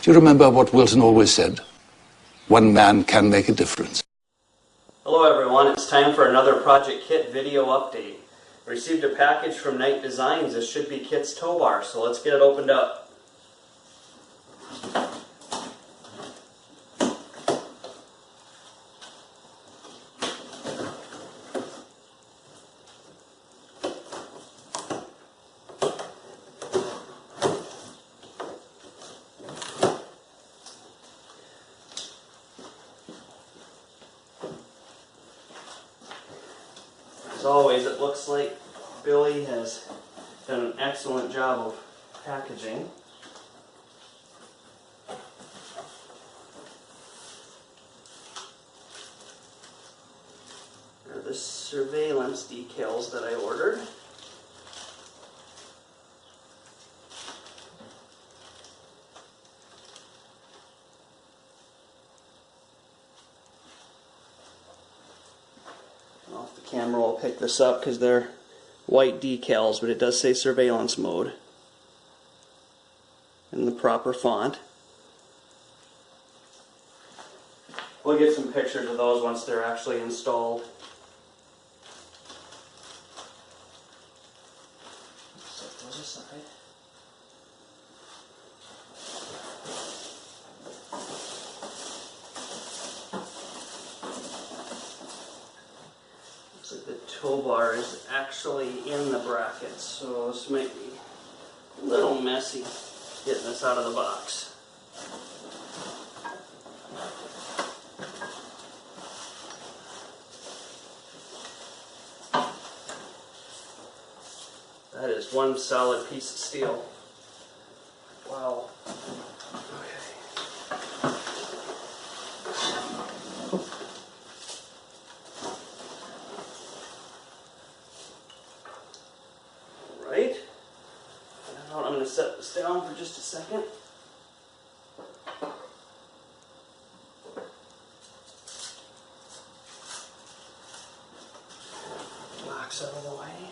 Do you remember what Wilson always said? One man can make a difference. Hello everyone, it's time for another Project KITT video update. I received a package from Knight Designs. This should be KITT's tow bar, so let's get it opened up. As always, it looks like Billy has done an excellent job of packaging. Here are the surveillance decals that I ordered. Off the camera will pick this up because they're white decals, but it does say surveillance mode in the proper font. We'll get some pictures of those once they're actually installed. Set those aside. Looks like the tow bar is actually in the brackets, so this might be a little messy getting this out of the box. That is one solid piece of steel. Wow. Right. Now I'm going to set this down for just a second. Box out of the way.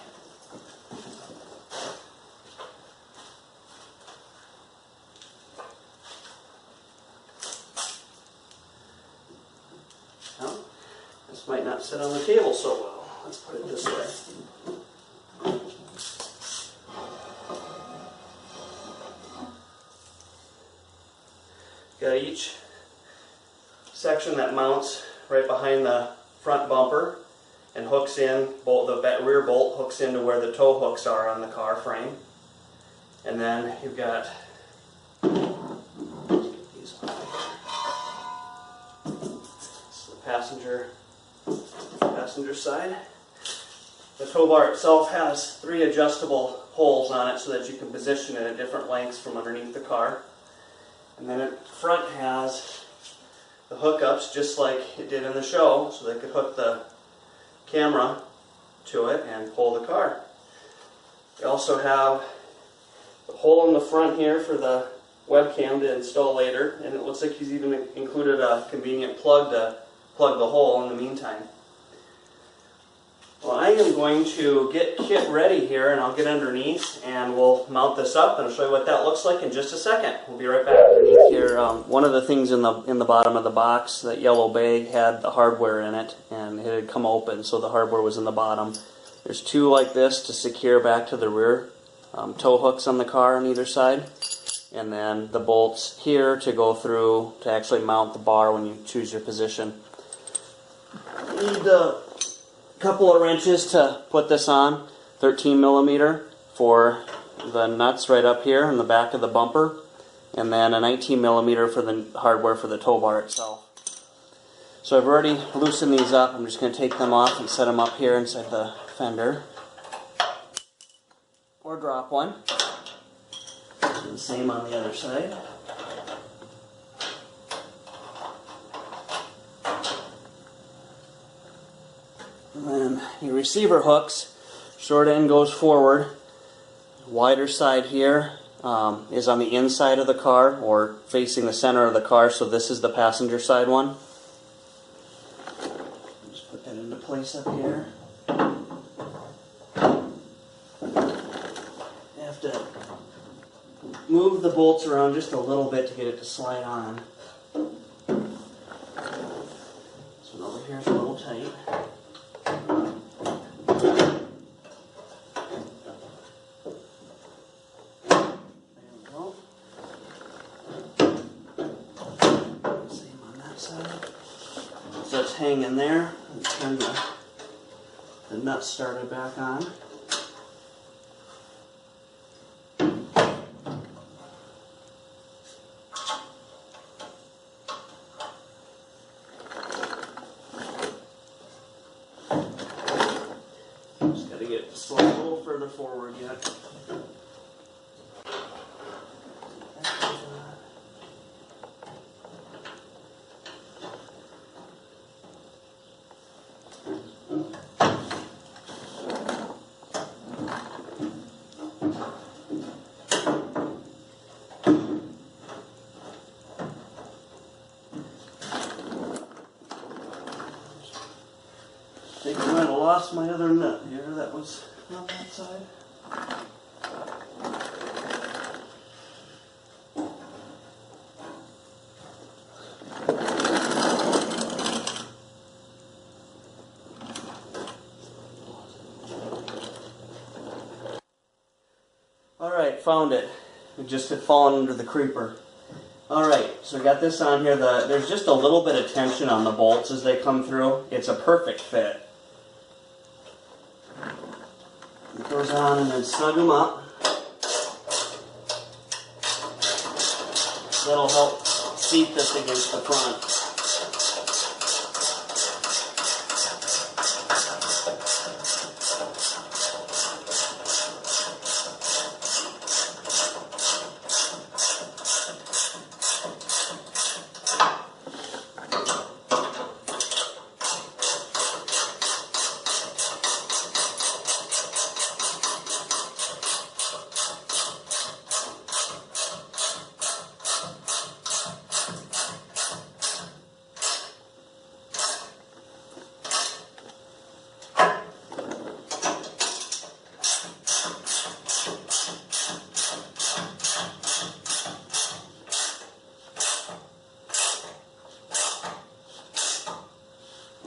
Well, this might not sit on the table so well. Let's put it this way. Got each section that mounts right behind the front bumper and hooks in, the rear bolt hooks into where the tow hooks are on the car frame. And then you've got these on here. This is the passenger side. The tow bar itself has 3 adjustable holes on it so that you can position it at different lengths from underneath the car. And then the front has the hookups just like it did in the show, so they could hook the camera to it and pull the car. We also have the hole in the front here for the webcam to install later, and it looks like he's even included a convenient plug to plug the hole in the meantime. Well, I am going to get KITT ready here, and I'll get underneath and we'll mount this up and I'll show you what that looks like in just a second. We'll be right back. Underneath here, one of the things in the bottom of the box, that yellow bag, had the hardware in it, and it had come open, so the hardware was in the bottom. There's 2 like this to secure back to the rear tow hooks on the car on either side, and then the bolts here to go through to actually mount the bar when you choose your position. You need a couple of wrenches to put this on, 13mm for the nuts right up here in the back of the bumper, and then a 19mm for the hardware for the tow bar itself. So I've already loosened these up. I'm just going to take them off and set them up here inside the fender, or drop one. Do the same on the other side. And then your receiver hooks, short end goes forward, wider side here is on the inside of the car, or facing the center of the car, so this is the passenger side one. Just put that into place up here. You have to move the bolts around just a little bit to get it to slide on. This one over here is a little tight. So it's hanging there, and turn the nut started back on. Just got to get it to slide a little further forward yet. I think I might have lost my other nut here that was on that side. Alright, found it. It just had fallen under the creeper. Alright, so we got this on here. There's just a little bit of tension on the bolts as they come through. It's a perfect fit. It goes on and then snug them up. That'll help seat this against the front.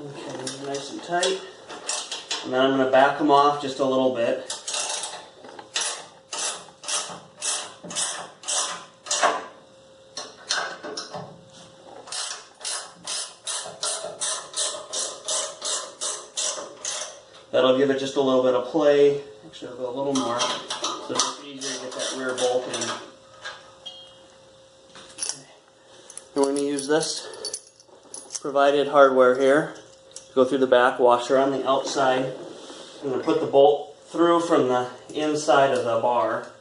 Okay, nice and tight. And then I'm going to back them off just a little bit. That'll give it just a little bit of play. Actually, I'll go a little more, so it's easier to get that rear bolt in. Okay. And we're going to use this provided hardware here. Go through the back washer on the outside. I'm going to put the bolt through from the inside of the bar.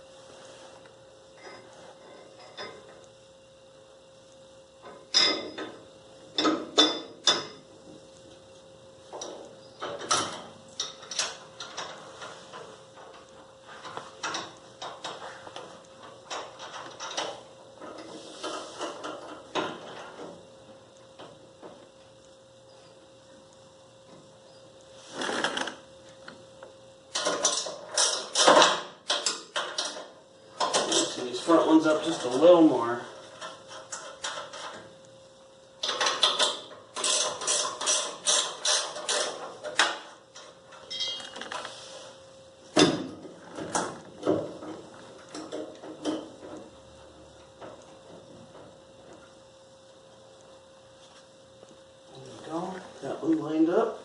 These front ones up just a little more. There we go. That one lined up.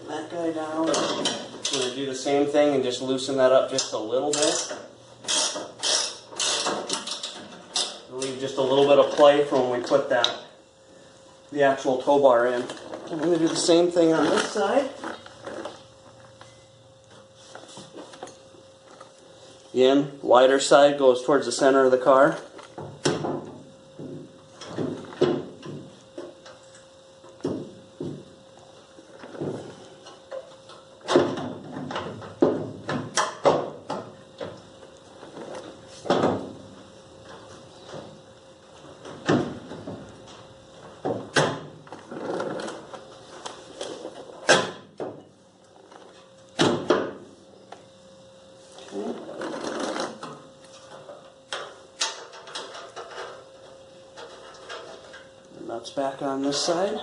That guy down. I'm going to do the same thing and just loosen that up just a little bit. Leave just a little bit of play from when we put the actual tow bar in. I'm going to do the same thing on this side. Again, wider side goes towards the center of the car. Nuts back on this side.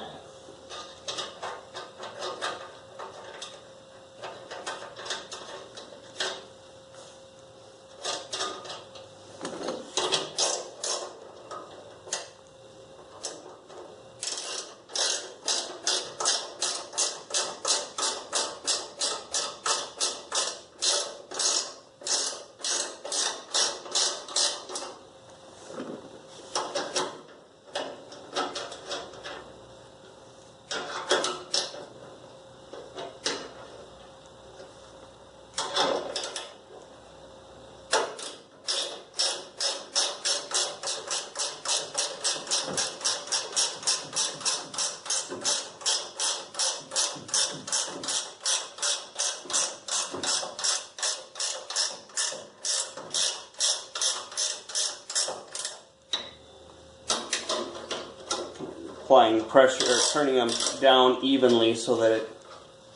Applying pressure, or turning them down evenly so that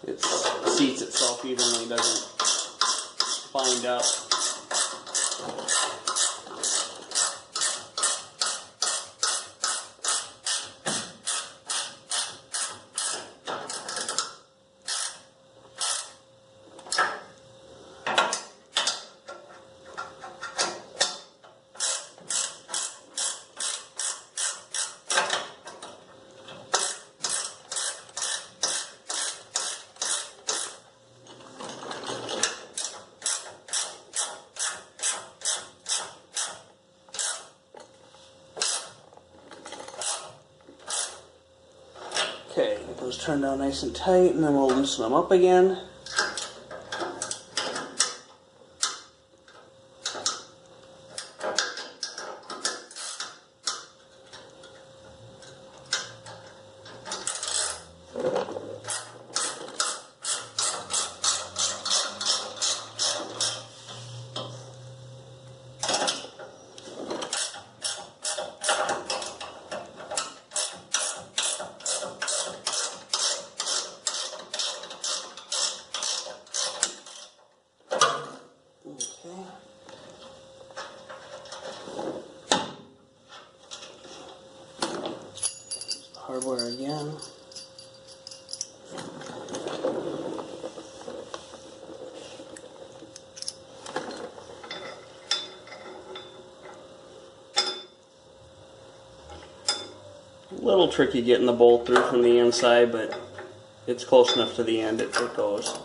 it seats itself evenly, doesn't bind up. Okay, get those turned down nice and tight, and then we'll loosen them up again. Hardware again. A little tricky getting the bolt through from the inside, but it's close enough to the end, it goes.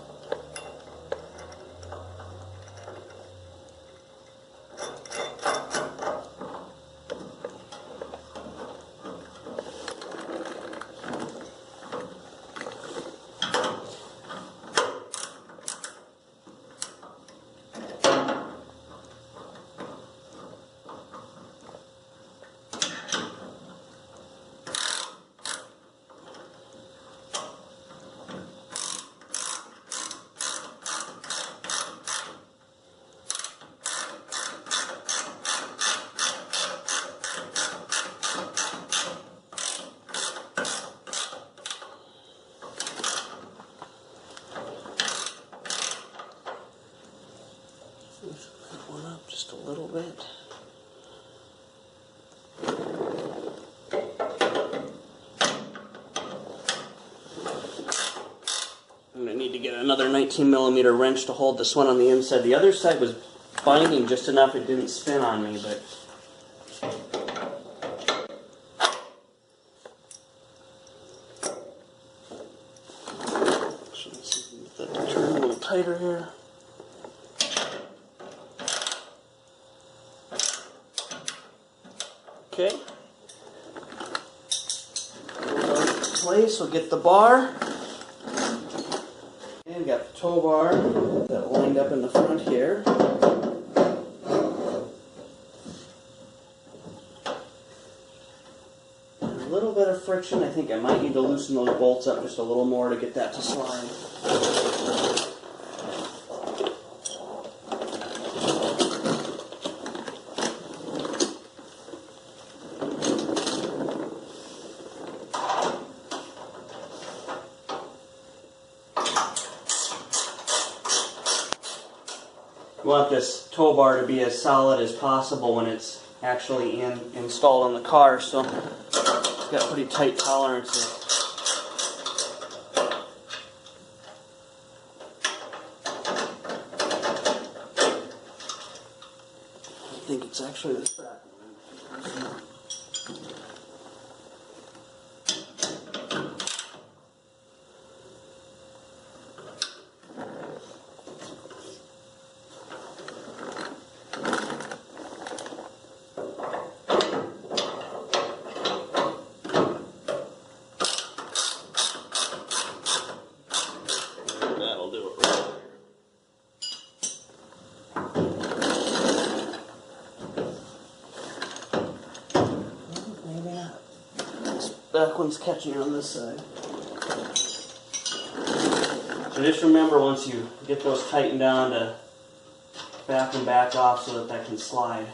Loosen that one up just a little bit. I'm going to need to get another 19mm wrench to hold this one on the inside. The other side was binding just enough it didn't spin on me, but so let's see if we can get that to turn a little tighter here. Okay. Place, we'll get the bar. And got the tow bar that lined up in the front here. little bit of friction. I think I might need to loosen those bolts up just a little more to get that to slide. You want this tow bar to be as solid as possible when it's actually installed on the car, so it's got pretty tight tolerances. I think it's actually this back one. That'll do it right there. Maybe not. This back one's catching on this side. So just remember, once you get those tightened down, to back and back off so that can slide.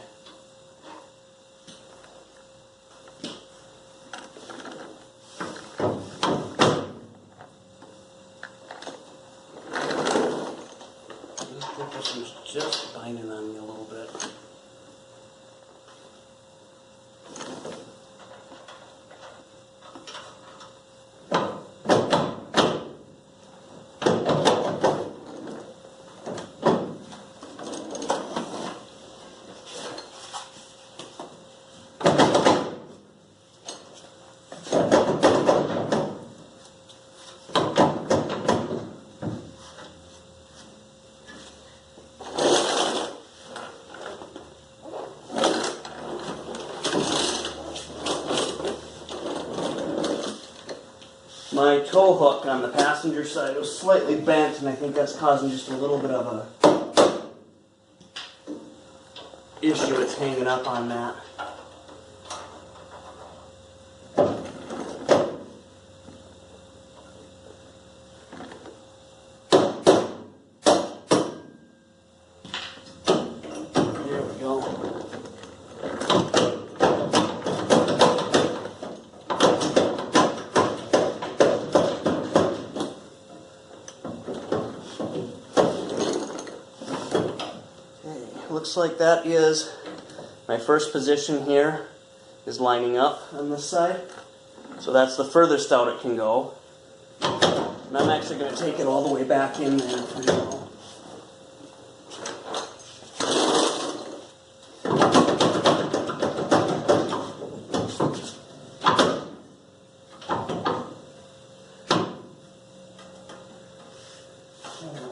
This one's just binding on me a little bit. My tow hook on the passenger side was slightly bent, and I think that's causing just a little bit of a issue. It's hanging up on that. There we go. Looks like that is my first position here is lining up on this side. So that's the furthest out it can go. And I'm actually going to take it all the way back in there for now.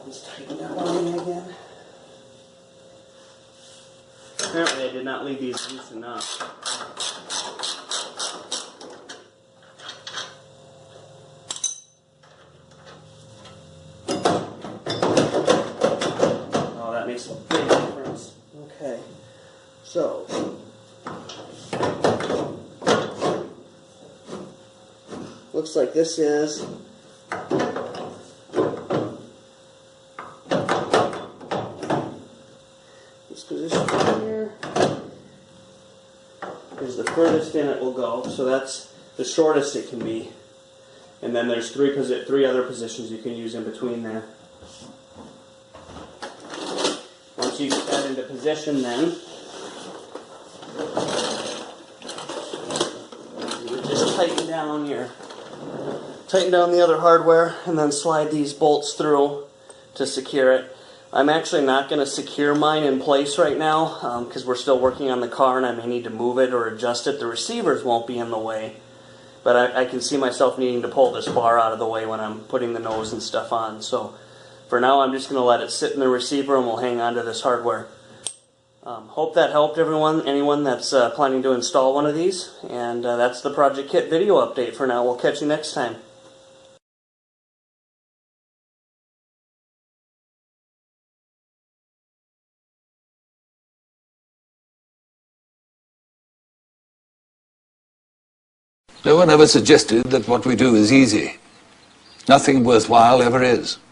Just tighten that on me again. Apparently I did not leave these loose enough. Oh, that makes a big difference. Okay, so looks like this is this position here is the furthest in it will go, so that's the shortest it can be. And then there's three other positions you can use in between there. Once you get that into position, then you just tighten down the other hardware, and then slide these bolts through to secure it. I'm actually not going to secure mine in place right now because we're still working on the car and I may need to move it or adjust it. The receivers won't be in the way, but I can see myself needing to pull this bar out of the way when I'm putting the nose and stuff on. So for now I'm just going to let it sit in the receiver and we'll hang on to this hardware. Hope that helped everyone, anyone that's planning to install one of these. And that's the Project KITT video update for now. We'll catch you next time. No one ever suggested that what we do is easy. Nothing worthwhile ever is.